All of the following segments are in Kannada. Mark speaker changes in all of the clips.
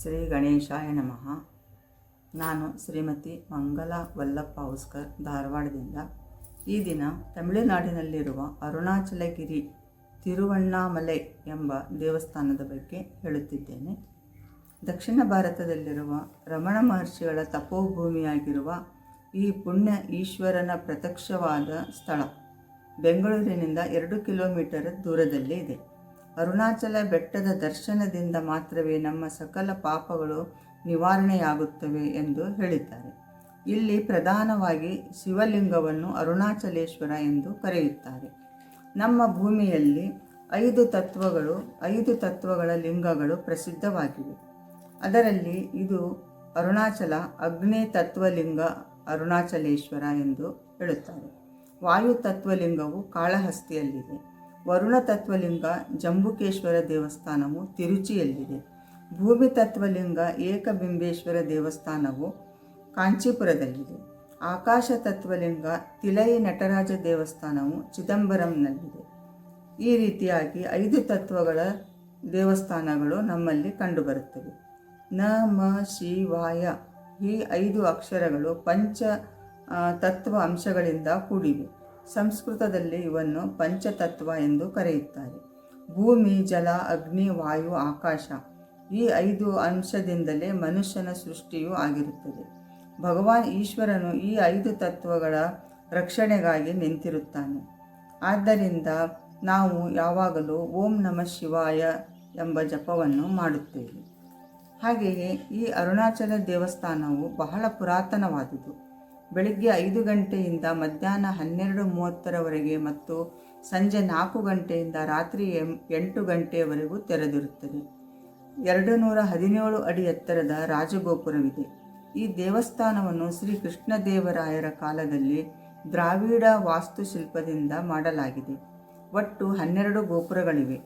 Speaker 1: ಶ್ರೀ ಗಣೇಶಾಯ ನಮಃ. ನಾನು ಶ್ರೀಮತಿ ಮಂಗಲ ವಲ್ಲಪ್ಪ ಔಸ್ಕರ್, ಧಾರವಾಡದಿಂದ. ಈ ದಿನ ತಮಿಳುನಾಡಿನಲ್ಲಿರುವ ಅರುಣಾಚಲಗಿರಿ ತಿರುವಣ್ಣಾಮಲೈ ಎಂಬ ದೇವಸ್ಥಾನದ ಬಗ್ಗೆ ಹೇಳುತ್ತಿದ್ದೇನೆ. ದಕ್ಷಿಣ ಭಾರತದಲ್ಲಿರುವ ರಮಣ ಮಹರ್ಷಿಗಳ ತಪೋಭೂಮಿಯಾಗಿರುವ ಈ ಪುಣ್ಯ ಈಶ್ವರನ ಪ್ರತ್ಯಕ್ಷವಾದ ಸ್ಥಳ ಬೆಂಗಳೂರಿನಿಂದ 2 ಕಿಲೋಮೀಟರ್ ದೂರದಲ್ಲಿ ಇದೆ. ಅರುಣಾಚಲ ಬೆಟ್ಟದ ದರ್ಶನದಿಂದ ಮಾತ್ರವೇ ನಮ್ಮ ಸಕಲ ಪಾಪಗಳು ನಿವಾರಣೆಯಾಗುತ್ತವೆ ಎಂದು ಹೇಳಿದ್ದಾರೆ. ಇಲ್ಲಿ ಪ್ರಧಾನವಾಗಿ ಶಿವಲಿಂಗವನ್ನು ಅರುಣಾಚಲೇಶ್ವರ ಎಂದು ಕರೆಯುತ್ತಾರೆ. ನಮ್ಮ ಭೂಮಿಯಲ್ಲಿ 5 ತತ್ವಗಳ ಲಿಂಗಗಳು ಪ್ರಸಿದ್ಧವಾಗಿವೆ. ಅದರಲ್ಲಿ ಇದು ಅರುಣಾಚಲ ಅಗ್ನಿ ತತ್ವಲಿಂಗ ಅರುಣಾಚಲೇಶ್ವರ ಎಂದು ಹೇಳುತ್ತಾರೆ. ವಾಯು ತತ್ವಲಿಂಗವು ಕಾಳಹಸ್ತಿಯಲ್ಲಿದೆ. ವರುಣ ತತ್ವಲಿಂಗ ಜಂಬುಕೇಶ್ವರ ದೇವಸ್ಥಾನವು ತಿರುಚಿಯಲ್ಲಿದೆ. ಭೂಮಿ ತತ್ವಲಿಂಗ ಏಕಬಿಂಬೇಶ್ವರ ದೇವಸ್ಥಾನವು ಕಾಂಚೀಪುರದಲ್ಲಿದೆ. ಆಕಾಶ ತತ್ವಲಿಂಗ ತಿಲೈ ನಟರಾಜ ದೇವಸ್ಥಾನವು ಚಿದಂಬರಂನಲ್ಲಿದೆ. ಈ ರೀತಿಯಾಗಿ 5 ತತ್ವಗಳ ದೇವಸ್ಥಾನಗಳು ನಮ್ಮಲ್ಲಿ ಕಂಡುಬರುತ್ತವೆ. ನಮ ಶಿವಾಯ ಈ 5 ಅಕ್ಷರಗಳು ಪಂಚ ತತ್ವ ಅಂಶಗಳಿಂದ ಕೂಡಿವೆ. ಸಂಸ್ಕೃತದಲ್ಲಿ ಇವನ್ನು ಪಂಚತತ್ವ ಎಂದು ಕರೆಯುತ್ತಾರೆ. ಭೂಮಿ, ಜಲ, ಅಗ್ನಿ, ವಾಯು, ಆಕಾಶ ಈ 5 ಅಂಶದಿಂದಲೇ ಮನುಷ್ಯನ ಸೃಷ್ಟಿಯೂ ಆಗಿರುತ್ತದೆ. ಭಗವಾನ್ ಈಶ್ವರನು ಈ 5 ತತ್ವಗಳ ರಕ್ಷಣೆಗಾಗಿ ನಿಂತಿರುತ್ತಾನೆ. ಆದ್ದರಿಂದ ನಾವು ಯಾವಾಗಲೂ ಓಂ ನಮಃ ಶಿವಾಯ ಎಂಬ ಜಪವನ್ನು ಮಾಡುತ್ತೇವೆ. ಹಾಗೆಯೇ ಈ ಅರುಣಾಚಲ ದೇವಸ್ಥಾನವು ಬಹಳ ಪುರಾತನವಾದುದು. ಬೆಳಿಗ್ಗೆ 5 ಗಂಟೆಯಿಂದ ಮಧ್ಯಾಹ್ನ 12:30ರವರೆಗೆ ಮತ್ತು ಸಂಜೆ 4 ಗಂಟೆಯಿಂದ ರಾತ್ರಿ 8 ಗಂಟೆಯವರೆಗೂ ತೆರೆದಿರುತ್ತದೆ. 217 ಅಡಿ ಎತ್ತರದ ರಾಜಗೋಪುರವಿದೆ. ಈ ದೇವಸ್ಥಾನವನ್ನು ಶ್ರೀ ಕೃಷ್ಣದೇವರಾಯರ ಕಾಲದಲ್ಲಿ ದ್ರಾವಿಡ ವಾಸ್ತುಶಿಲ್ಪದಿಂದ ಮಾಡಲಾಗಿದೆ. ಒಟ್ಟು 12 ಗೋಪುರಗಳಿವೆ.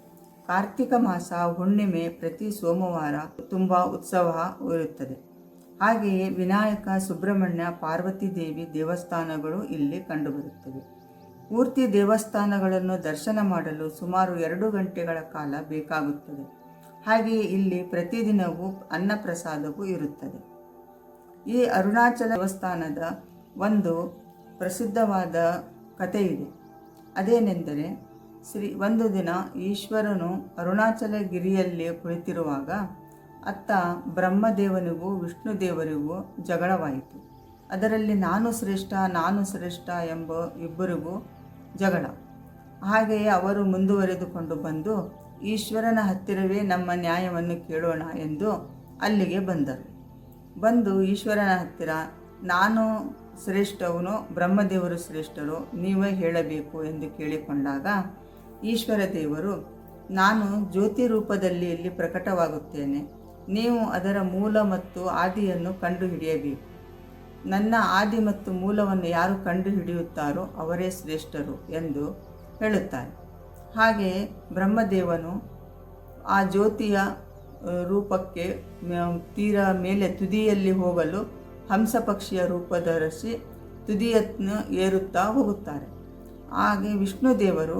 Speaker 1: ಕಾರ್ತಿಕ ಮಾಸ ಹುಣ್ಣಿಮೆ ಪ್ರತಿ ಸೋಮವಾರ ತುಂಬ ಉತ್ಸವ ಇರುತ್ತದೆ. ಹಾಗೆಯೇ ವಿನಾಯಕ, ಸುಬ್ರಹ್ಮಣ್ಯ, ಪಾರ್ವತಿ ದೇವಿ ದೇವಸ್ಥಾನಗಳು ಇಲ್ಲಿ ಕಂಡುಬರುತ್ತವೆ. ಪೂರ್ತಿ ದೇವಸ್ಥಾನಗಳನ್ನು ದರ್ಶನ ಮಾಡಲು ಸುಮಾರು 2 ಗಂಟೆಗಳ ಕಾಲ ಬೇಕಾಗುತ್ತದೆ. ಹಾಗೆಯೇ ಇಲ್ಲಿ ಪ್ರತಿದಿನವೂ ಅನ್ನಪ್ರಸಾದವೂ ಇರುತ್ತದೆ. ಈ ಅರುಣಾಚಲ ದೇವಸ್ಥಾನದ ಒಂದು ಪ್ರಸಿದ್ಧವಾದ ಕಥೆ ಇದೆ. ಅದೇನೆಂದರೆ, ಒಂದು ದಿನ ಈಶ್ವರನು ಅರುಣಾಚಲಗಿರಿಯಲ್ಲಿ ಕುಳಿತಿರುವಾಗ ಅತ್ತ ಬ್ರಹ್ಮದೇವನಿಗೂ ವಿಷ್ಣುದೇವರಿಗೂ ಜಗಳವಾಯಿತು. ಅದರಲ್ಲಿ ನಾನು ಶ್ರೇಷ್ಠ ಎಂಬ ಇಬ್ಬರಿಗೂ ಜಗಳ. ಹಾಗೆಯೇ ಅವರು ಮುಂದುವರೆದುಕೊಂಡು ಬಂದು ಈಶ್ವರನ ಹತ್ತಿರವೇ ನಮ್ಮ ನ್ಯಾಯವನ್ನು ಕೇಳೋಣ ಎಂದು ಅಲ್ಲಿಗೆ ಬಂದು ಈಶ್ವರನ ಹತ್ತಿರ ನಾನು ಶ್ರೇಷ್ಠವನು, ಬ್ರಹ್ಮದೇವರು ಶ್ರೇಷ್ಠರು, ನೀವೇ ಹೇಳಬೇಕು ಎಂದು ಕೇಳಿಕೊಂಡಾಗ ಈಶ್ವರ ದೇವರು, ನಾನು ಜ್ಯೋತಿ ರೂಪದಲ್ಲಿ ಇಲ್ಲಿ ಪ್ರಕಟವಾಗುತ್ತೇನೆ, ನೀವು ಅದರ ಮೂಲ ಮತ್ತು ಆದಿಯನ್ನು ಕಂಡುಹಿಡಿಯಬೇಕು. ನನ್ನ ಆದಿ ಮತ್ತು ಮೂಲವನ್ನು ಯಾರು ಕಂಡುಹಿಡಿಯುತ್ತಾರೋ ಅವರೇ ಶ್ರೇಷ್ಠರು ಎಂದು ಹೇಳುತ್ತಾರೆ. ಹಾಗೆಯೇ ಬ್ರಹ್ಮದೇವನು ಆ ಜ್ಯೋತಿಯ ರೂಪಕ್ಕೆ ತೀರ ಮೇಲೆ ತುದಿಯಲ್ಲಿ ಹೋಗಲು ಹಂಸ ಪಕ್ಷಿಯ ರೂಪ ಧರಿಸಿ ತುದಿಯನ್ನು ಏರುತ್ತಾ ಹೋಗುತ್ತಾರೆ. ಹಾಗೆ ವಿಷ್ಣುದೇವರು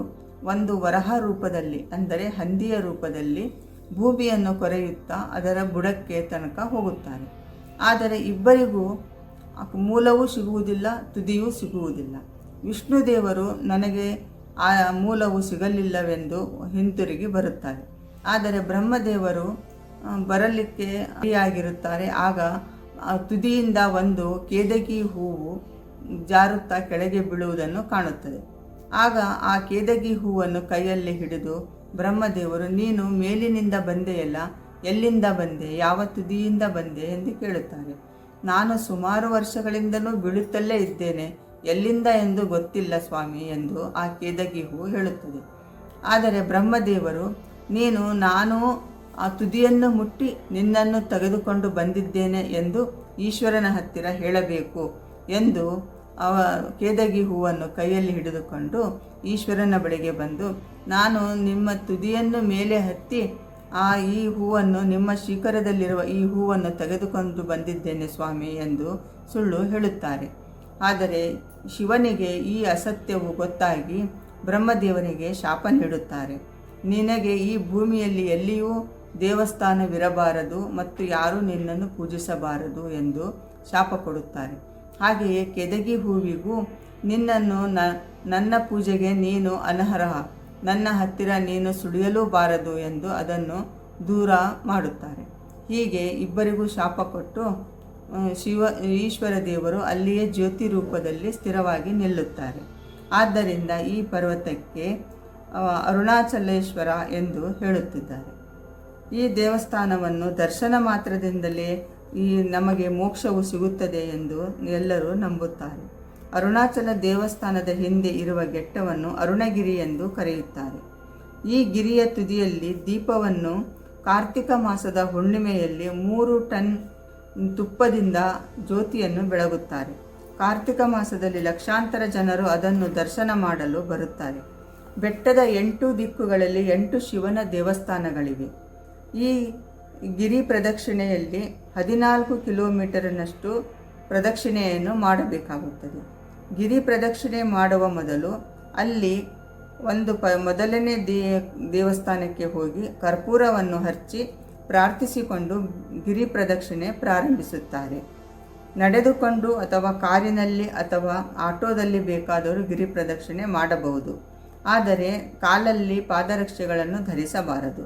Speaker 1: ಒಂದು ವರಹ ರೂಪದಲ್ಲಿ, ಅಂದರೆ ಹಂದಿಯ ರೂಪದಲ್ಲಿ ಭೂಮಿಯನ್ನು ಕೊರೆಯುತ್ತಾ ಅದರ ಬುಡಕ್ಕೆ ತನಕ ಹೋಗುತ್ತಾರೆ. ಆದರೆ ಇಬ್ಬರಿಗೂ ಮೂಲವೂ ಸಿಗುವುದಿಲ್ಲ, ತುದಿಯೂ ಸಿಗುವುದಿಲ್ಲ. ವಿಷ್ಣುದೇವರು ನನಗೆ ಆ ಮೂಲವು ಸಿಗಲಿಲ್ಲವೆಂದು ಹಿಂತಿರುಗಿ ಬರುತ್ತಾರೆ. ಆದರೆ ಬ್ರಹ್ಮದೇವರು ಬರಲಿಕ್ಕೆ ರೆಡಿಯಾಗಿರುತ್ತಾರೆ. ಆಗ ತುದಿಯಿಂದ ಒಂದು ಕೇದಗಿ ಹೂವು ಜಾರುತ್ತಾ ಕೆಳಗೆ ಬೀಳುವುದನ್ನು ಕಾಣುತ್ತದೆ. ಆಗ ಆ ಕೇದಗಿ ಹೂವನ್ನು ಕೈಯಲ್ಲಿ ಹಿಡಿದು ಬ್ರಹ್ಮದೇವರು, ನೀನು ಮೇಲಿನಿಂದ ಬಂದೆಯಲ್ಲ, ಎಲ್ಲಿಂದ ಬಂದೆ, ಯಾವ ತುದಿಯಿಂದ ಬಂದೆ ಎಂದು ಕೇಳುತ್ತಾರೆ. ನಾನು ಸುಮಾರು ವರ್ಷಗಳಿಂದಲೂ ಬೀಳುತ್ತಲೇ ಇದ್ದೇನೆ, ಎಲ್ಲಿಂದ ಎಂದು ಗೊತ್ತಿಲ್ಲ ಸ್ವಾಮಿ ಎಂದು ಆ ಕೇದಗಿ ಹೂವು ಹೇಳುತ್ತದೆ. ಆದರೆ ಬ್ರಹ್ಮದೇವರು, ನಾನು ಆ ತುದಿಯನ್ನು ಮುಟ್ಟಿ ನಿನ್ನನ್ನು ತೆಗೆದುಕೊಂಡು ಬಂದಿದ್ದೇನೆ ಎಂದು ಈಶ್ವರನ ಹತ್ತಿರ ಹೇಳಬೇಕು ಎಂದು ಕೇದಗಿ ಹೂವನ್ನು ಕೈಯಲ್ಲಿ ಹಿಡಿದುಕೊಂಡು ಈಶ್ವರನ ಬಳಿಗೆ ಬಂದು, ನಾನು ನಿಮ್ಮ ತುದಿಯನ್ನು ಮೇಲೆ ಹತ್ತಿ ಈ ಹೂವನ್ನು, ನಿಮ್ಮ ಶಿಖರದಲ್ಲಿರುವ ಈ ಹೂವನ್ನು ತೆಗೆದುಕೊಂಡು ಬಂದಿದ್ದೇನೆ ಸ್ವಾಮಿ ಎಂದು ಸುಳ್ಳು ಹೇಳುತ್ತಾರೆ. ಆದರೆ ಶಿವನಿಗೆ ಈ ಅಸತ್ಯವು ಗೊತ್ತಾಗಿ ಬ್ರಹ್ಮದೇವನಿಗೆ ಶಾಪ ನೀಡುತ್ತಾರೆ. ನಿನಗೆ ಈ ಭೂಮಿಯಲ್ಲಿ ಎಲ್ಲಿಯೂ ದೇವಸ್ಥಾನವಿರಬಾರದು ಮತ್ತು ಯಾರೂ ನಿನ್ನನ್ನು ಪೂಜಿಸಬಾರದು ಎಂದು ಶಾಪ ಕೊಡುತ್ತಾರೆ. ಹಾಗೆಯೇ ಕೆದಗಿ ಹೂವಿಗೂ ನಿನ್ನನ್ನು ನನ್ನ ಪೂಜೆಗೆ ನೀನು ಅನರ್ಹ, ನನ್ನ ಹತ್ತಿರ ನೀನು ಸುಳಿಯಲೂಬಾರದು ಎಂದು ಅದನ್ನು ದೂರ ಮಾಡುತ್ತಾರೆ. ಹೀಗೆ ಇಬ್ಬರಿಗೂ ಶಾಪ ಕೊಟ್ಟು ಈಶ್ವರ ದೇವರು ಅಲ್ಲಿಯೇ ಜ್ಯೋತಿ ರೂಪದಲ್ಲಿ ಸ್ಥಿರವಾಗಿ ನಿಲ್ಲುತ್ತಾರೆ. ಆದ್ದರಿಂದ ಈ ಪರ್ವತಕ್ಕೆ ಅರುಣಾಚಲೇಶ್ವರ ಎಂದು ಹೇಳುತ್ತಿದ್ದಾರೆ. ಈ ದೇವಸ್ಥಾನವನ್ನು ದರ್ಶನ ಮಾತ್ರದಿಂದಲೇ ನಮಗೆ ಮೋಕ್ಷವು ಸಿಗುತ್ತದೆ ಎಂದು ಎಲ್ಲರೂ ನಂಬುತ್ತಾರೆ. ಅರುಣಾಚಲ ದೇವಸ್ಥಾನದ ಹಿಂದೆ ಇರುವ ಘಟ್ಟವನ್ನು ಅರುಣಗಿರಿ ಎಂದು ಕರೆಯುತ್ತಾರೆ. ಈ ಗಿರಿಯ ತುದಿಯಲ್ಲಿ ದೀಪವನ್ನು ಕಾರ್ತಿಕ ಮಾಸದ ಹುಣ್ಣಿಮೆಯಲ್ಲಿ 3 ಟನ್ ತುಪ್ಪದಿಂದ ಜ್ಯೋತಿಯನ್ನು ಬೆಳಗುತ್ತಾರೆ. ಕಾರ್ತಿಕ ಮಾಸದಲ್ಲಿ ಲಕ್ಷಾಂತರ ಜನರು ಅದನ್ನು ದರ್ಶನ ಮಾಡಲು ಬರುತ್ತಾರೆ. ಬೆಟ್ಟದ 8 ದಿಕ್ಕುಗಳಲ್ಲಿ 8 ಶಿವನ ದೇವಸ್ಥಾನಗಳಿವೆ. ಈ ಗಿರಿ ಪ್ರದಕ್ಷಿಣೆಯಲ್ಲಿ 14 ಕಿಲೋಮೀಟರ್ನಷ್ಟು ಪ್ರದಕ್ಷಿಣೆಯನ್ನು ಮಾಡಬೇಕಾಗುತ್ತದೆ. ಗಿರಿ ಪ್ರದಕ್ಷಿಣೆ ಮಾಡುವ ಮೊದಲು ಅಲ್ಲಿ ಮೊದಲನೇ ದೇವಸ್ಥಾನಕ್ಕೆ ಹೋಗಿ ಕರ್ಪೂರವನ್ನು ಹಚ್ಚಿ ಪ್ರಾರ್ಥಿಸಿಕೊಂಡು ಗಿರಿ ಪ್ರದಕ್ಷಿಣೆ ಪ್ರಾರಂಭಿಸುತ್ತಾರೆ. ನಡೆದುಕೊಂಡು ಅಥವಾ ಕಾರಿನಲ್ಲಿ ಅಥವಾ ಆಟೋದಲ್ಲಿ ಬೇಕಾದರೂ ಗಿರಿ ಪ್ರದಕ್ಷಿಣೆ ಮಾಡಬಹುದು. ಆದರೆ ಕಾಲಲ್ಲಿ ಪಾದರಕ್ಷೆಗಳನ್ನು ಧರಿಸಬಾರದು.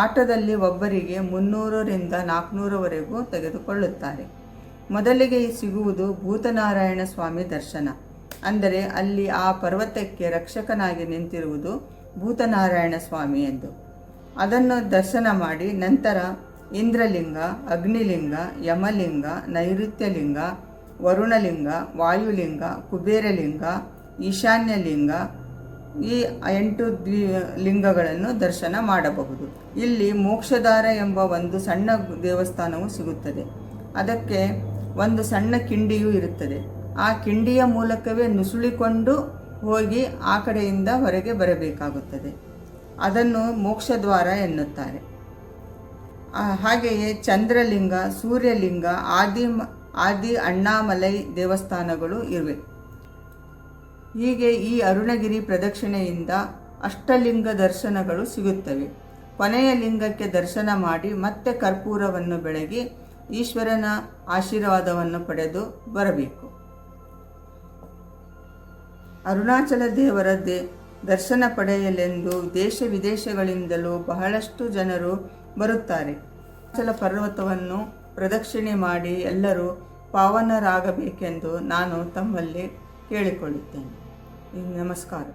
Speaker 1: ಆಟೋದಲ್ಲಿ ಒಬ್ಬರಿಗೆ 300ರಿಂದ 400ವರೆಗೂ ತೆಗೆದುಕೊಳ್ಳುತ್ತಾರೆ. ಮೊದಲಿಗೆ ಸಿಗುವುದು ಭೂತನಾರಾಯಣ ಸ್ವಾಮಿ ದರ್ಶನ. ಅಂದರೆ ಅಲ್ಲಿ ಆ ಪರ್ವತಕ್ಕೆ ರಕ್ಷಕನಾಗಿ ನಿಂತಿರುವುದು ಭೂತನಾರಾಯಣ ಸ್ವಾಮಿ ಎಂದು. ಅದನ್ನು ದರ್ಶನ ಮಾಡಿ ನಂತರ ಇಂದ್ರಲಿಂಗ, ಅಗ್ನಿಲಿಂಗ, ಯಮಲಿಂಗ, ನೈಋತ್ಯಲಿಂಗ, ವರುಣಲಿಂಗ, ವಾಯುಲಿಂಗ, ಕುಬೇರಲಿಂಗ, ಈಶಾನ್ಯಲಿಂಗ ಈ 8 ಲಿಂಗಗಳನ್ನು ದರ್ಶನ ಮಾಡಬಹುದು. ಇಲ್ಲಿ ಮೋಕ್ಷಧಾರ ಎಂಬ ಒಂದು ಸಣ್ಣ ದೇವಸ್ಥಾನವು ಸಿಗುತ್ತದೆ. ಅದಕ್ಕೆ ಒಂದು ಸಣ್ಣ ಕಿಂಡಿಯೂ ಇರುತ್ತದೆ. ಆ ಕಿಂಡಿಯ ಮೂಲಕವೇ ನುಸುಳಿಕೊಂಡು ಹೋಗಿ ಆ ಕಡೆಯಿಂದ ಹೊರಗೆ ಬರಬೇಕಾಗುತ್ತದೆ. ಅದನ್ನು ಮೋಕ್ಷದ್ವಾರ ಎನ್ನುತ್ತಾರೆ. ಹಾಗೆಯೇ ಚಂದ್ರಲಿಂಗ, ಸೂರ್ಯಲಿಂಗ, ಆದಿ ಅಣ್ಣಾಮಲೈ ದೇವಸ್ಥಾನಗಳು ಇವೆ. ಹೀಗೆ ಈ ಅರುಣಗಿರಿ ಪ್ರದಕ್ಷಿಣೆಯಿಂದ ಅಷ್ಟಲಿಂಗ ದರ್ಶನಗಳು ಸಿಗುತ್ತವೆ. ಕೊನೆಯ ಲಿಂಗಕ್ಕೆ ದರ್ಶನ ಮಾಡಿ ಮತ್ತೆ ಕರ್ಪೂರವನ್ನು ಬೆಳಗಿ ಈಶ್ವರನ ಆಶೀರ್ವಾದವನ್ನು ಪಡೆದು ಬರಬೇಕು. ಅರುಣಾಚಲ ದೇವರ ದರ್ಶನ ಪಡೆಯಲೆಂದು ದೇಶ ವಿದೇಶಗಳಿಂದಲೂ ಬಹಳಷ್ಟು ಜನರು ಬರುತ್ತಾರೆ. ಅರುಣಾಚಲ ಪರ್ವತವನ್ನು ಪ್ರದಕ್ಷಿಣೆ ಮಾಡಿ ಎಲ್ಲರೂ ಪಾವನರಾಗಬೇಕೆಂದು ನಾನು ತಮ್ಮಲ್ಲಿ ಕೇಳಿಕೊಳ್ಳುತ್ತೇನೆ. ನಮಸ್ಕಾರ.